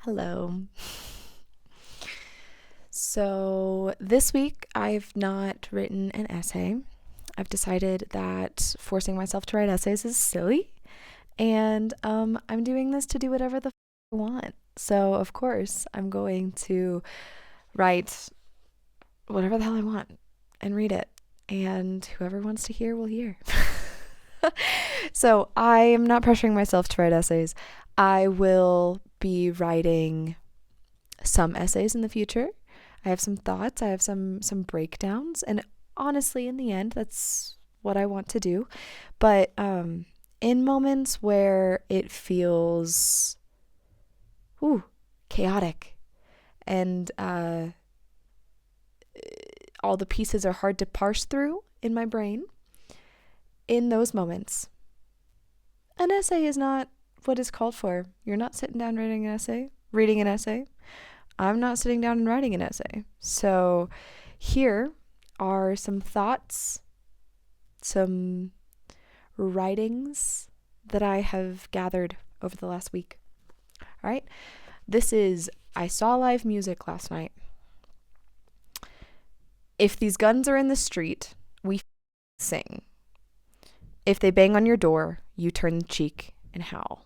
Hello. So this week I've not written an essay. I've decided that forcing myself to write essays is silly, and I'm doing this to do whatever the I want. So of course I'm going to write whatever the hell I want and read it, and whoever wants to hear will hear. So I am not pressuring myself to write essays. I will be writing some essays in the future. I have some thoughts, I have some breakdowns, and honestly in the end that's what I want to do. But in moments where it feels chaotic and all the pieces are hard to parse through in my brain, in those moments an essay is not what is called for. You're not sitting down reading an essay. I'm not sitting down and writing an essay. So here are some thoughts, some writings that I have gathered over the last week. All right. I saw live music last night. If these guns are in the street, we sing. If they bang on your door, you turn the cheek and howl.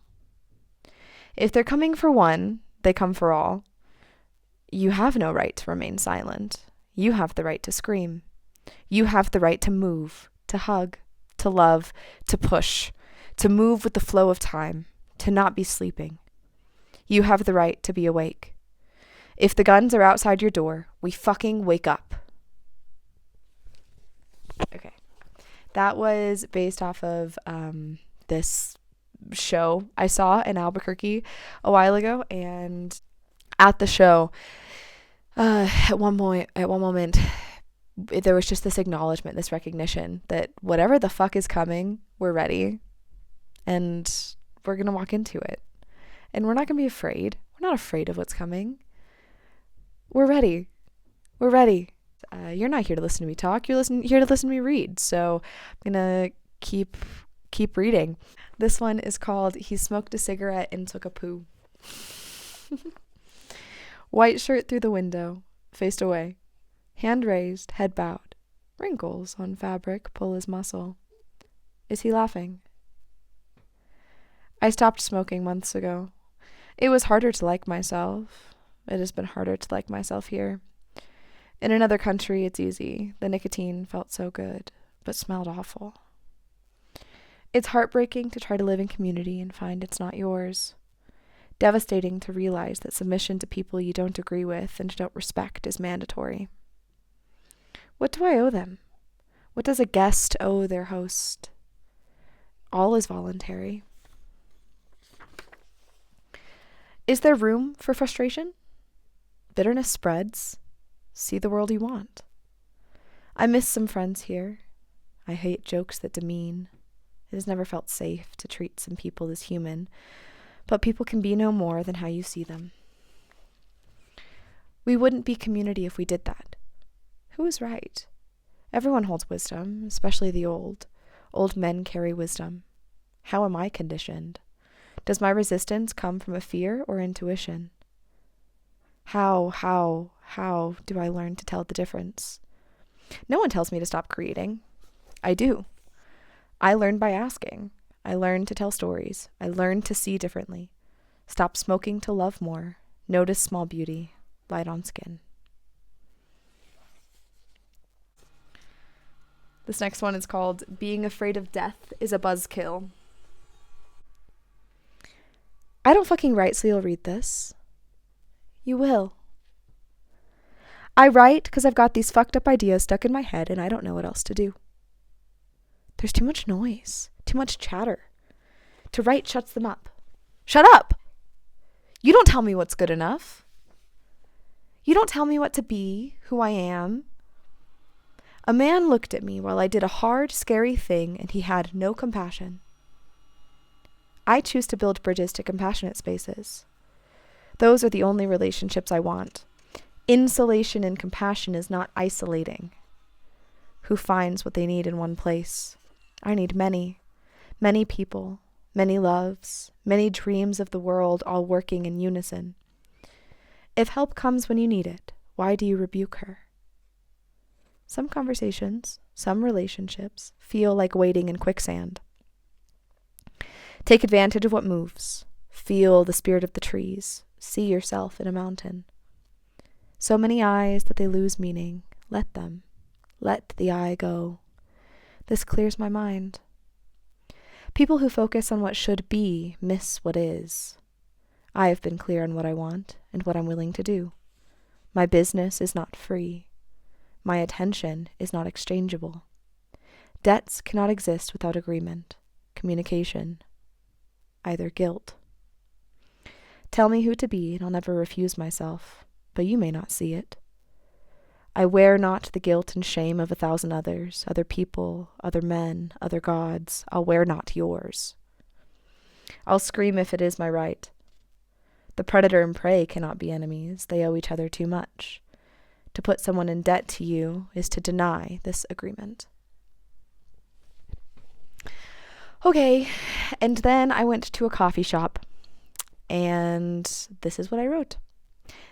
If they're coming for one, they come for all. You have no right to remain silent. You have the right to scream. You have the right to move, to hug, to love, to push, to move with the flow of time, to not be sleeping. You have the right to be awake. If the guns are outside your door, we fucking wake up. Okay. That was based off of this show I saw in Albuquerque a while ago, and at the show, at one moment, there was just this acknowledgement, this recognition that whatever the fuck is coming, we're ready, and we're gonna walk into it, and we're not gonna be afraid. We're not afraid of what's coming. We're ready. We're ready. You're not here to listen to me talk. You're here to listen to me read. So I'm gonna keep reading. This one is called "He Smoked a Cigarette and Took a Poo." White shirt through the window, faced away, hand raised, head bowed, wrinkles on fabric pull his muscle. Is he laughing? I stopped smoking months ago. It was harder to like myself. It has been harder to like myself here. In another country, it's easy. The nicotine felt so good, but smelled awful. It's heartbreaking to try to live in community and find it's not yours. Devastating to realize that submission to people you don't agree with and don't respect is mandatory. What do I owe them? What does a guest owe their host? All is voluntary. Is there room for frustration? Bitterness spreads. See the world you want. I miss some friends here. I hate jokes that demean. It has never felt safe to treat some people as human, but people can be no more than how you see them. We wouldn't be community if we did that. Who is right? Everyone holds wisdom, especially the old. Old men carry wisdom. How am I conditioned? Does my resistance come from a fear or intuition? How do I learn to tell the difference? No one tells me to stop creating. I do. I learn by asking. I learn to tell stories. I learn to see differently. Stop smoking to love more. Notice small beauty. Light on skin. This next one is called "Being Afraid of Death is a Buzzkill." I don't fucking write so you'll read this. You will. I write because I've got these fucked up ideas stuck in my head and I don't know what else to do. There's too much noise, too much chatter. To write shuts them up. Shut up! You don't tell me what's good enough. You don't tell me what to be, who I am. A man looked at me while I did a hard, scary thing and he had no compassion. I choose to build bridges to compassionate spaces. Those are the only relationships I want. Insulation and compassion is not isolating. Who finds what they need in one place? I need many people, many loves, many dreams of the world all working in unison. If help comes when you need it, why do you rebuke her? Some conversations, some relationships, feel like wading in quicksand. Take advantage of what moves. Feel the spirit of the trees. See yourself in a mountain. So many eyes that they lose meaning. Let them. Let the eye go. This clears my mind. People who focus on what should be miss what is. I have been clear on what I want and what I'm willing to do. My business is not free. My attention is not exchangeable. Debts cannot exist without agreement, communication, either guilt. Tell me who to be, and I'll never refuse myself, but you may not see it. I wear not the guilt and shame of 1,000 others, other people, other men, other gods. I'll wear not yours. I'll scream if it is my right. The predator and prey cannot be enemies. They owe each other too much. To put someone in debt to you is to deny this agreement. Okay, and then I went to a coffee shop, and this is what I wrote.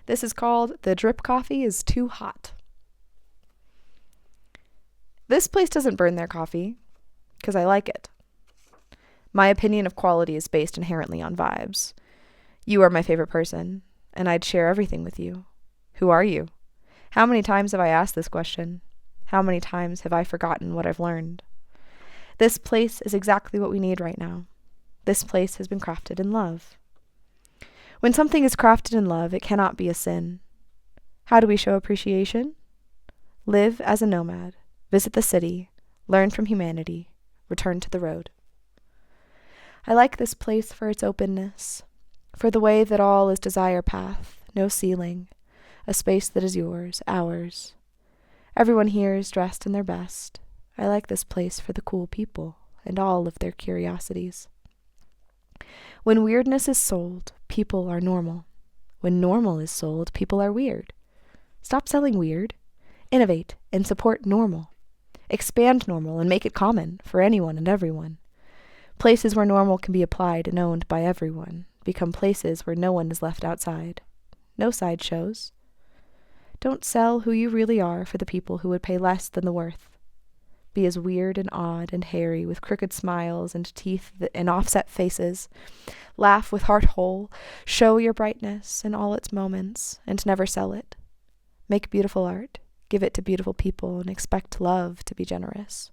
This is called "The Drip Coffee is Too Hot." This place doesn't burn their coffee, because I like it. My opinion of quality is based inherently on vibes. You are my favorite person, and I'd share everything with you. Who are you? How many times have I asked this question? How many times have I forgotten what I've learned? This place is exactly what we need right now. This place has been crafted in love. When something is crafted in love, it cannot be a sin. How do we show appreciation? Live as a nomad. Visit the city, learn from humanity, return to the road. I like this place for its openness, for the way that all is desire path, no ceiling, a space that is yours, ours. Everyone here is dressed in their best. I like this place for the cool people and all of their curiosities. When weirdness is sold, people are normal. When normal is sold, people are weird. Stop selling weird. Innovate and support normal. Expand normal and make it common for anyone and everyone. Places where normal can be applied and owned by everyone become places where no one is left outside. No sideshows. Don't sell who you really are for the people who would pay less than the worth. Be as weird and odd and hairy with crooked smiles and teeth and offset faces. Laugh with heart whole. Show your brightness in all its moments and never sell it. Make beautiful art. Give it to beautiful people and expect love to be generous.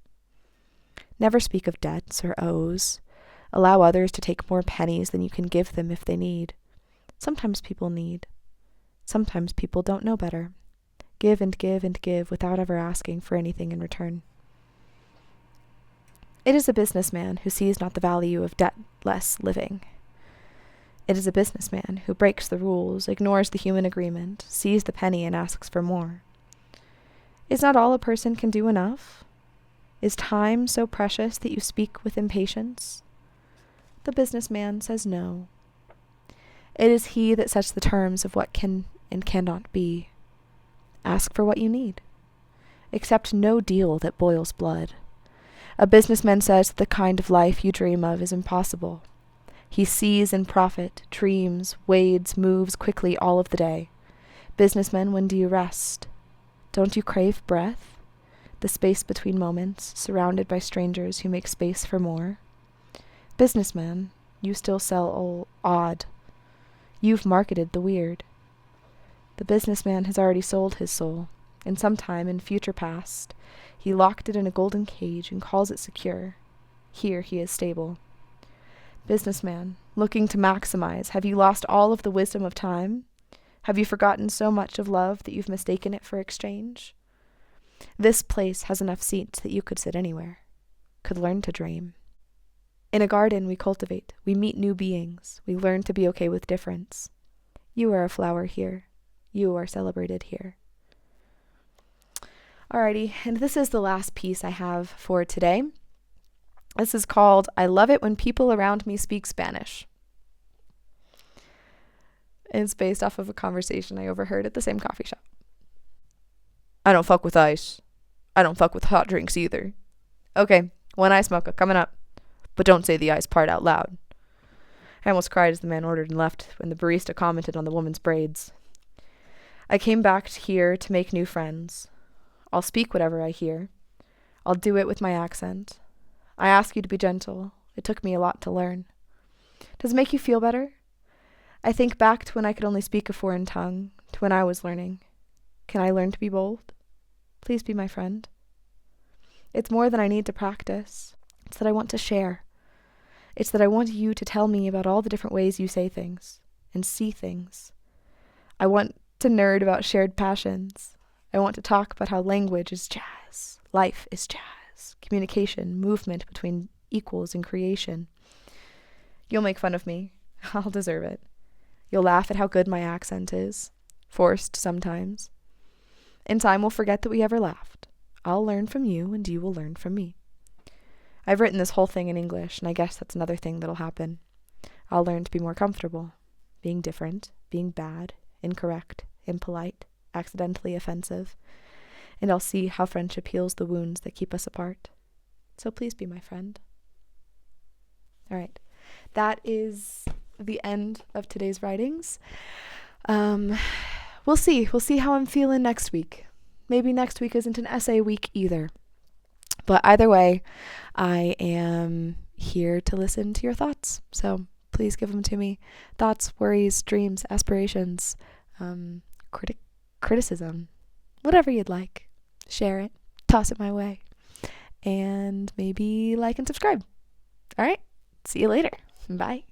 Never speak of debts or owes. Allow others to take more pennies than you can give them if they need. Sometimes people need. Sometimes people don't know better. Give and give and give without ever asking for anything in return. It is a businessman who sees not the value of debtless living. It is a businessman who breaks the rules, ignores the human agreement, sees the penny and asks for more. Is not all a person can do enough? Is time so precious that you speak with impatience? The businessman says no. It is he that sets the terms of what can and cannot be. Ask for what you need. Accept no deal that boils blood. A businessman says that the kind of life you dream of is impossible. He sees in profit, dreams, wades, moves quickly all of the day. Businessman, when do you rest? Don't you crave breath? The space between moments, surrounded by strangers who make space for more? Businessman, you still sell odd. You've marketed the weird. The businessman has already sold his soul, and sometime in future past, he locked it in a golden cage and calls it secure. Here he is stable. Businessman, looking to maximize, have you lost all of the wisdom of time? Have you forgotten so much of love that you've mistaken it for exchange? This place has enough seats that you could sit anywhere, could learn to dream. In a garden we cultivate, we meet new beings, we learn to be okay with difference. You are a flower here. You are celebrated here. Alrighty, and this is the last piece I have for today. This is called, I Love It When People Around Me Speak Spanish. It's based off of a conversation I overheard at the same coffee shop. I don't fuck with ice. I don't fuck with hot drinks either. Okay, one ice mocha coming up. But don't say the ice part out loud. I almost cried as the man ordered and left when the barista commented on the woman's braids. I came back here to make new friends. I'll speak whatever I hear. I'll do it with my accent. I ask you to be gentle. It took me a lot to learn. Does it make you feel better? I think back to when I could only speak a foreign tongue, to when I was learning. Can I learn to be bold? Please be my friend. It's more than I need to practice. It's that I want to share. It's that I want you to tell me about all the different ways you say things and see things. I want to nerd about shared passions. I want to talk about how language is jazz, life is jazz, communication, movement between equals and creation. You'll make fun of me. I'll deserve it. You'll laugh at how good my accent is, forced sometimes. In time, we'll forget that we ever laughed. I'll learn from you, and you will learn from me. I've written this whole thing in English, and I guess that's another thing that'll happen. I'll learn to be more comfortable, being different, being bad, incorrect, impolite, accidentally offensive, and I'll see how friendship heals the wounds that keep us apart. So please be my friend. All right. That is the end of today's writings. We'll see. We'll see how I'm feeling next week. Maybe next week isn't an essay week either. But either way, I am here to listen to your thoughts. So please give them to me. Thoughts, worries, dreams, aspirations, criticism, whatever you'd like. Share it. Toss it my way. And maybe like and subscribe. All right. See you later. Bye.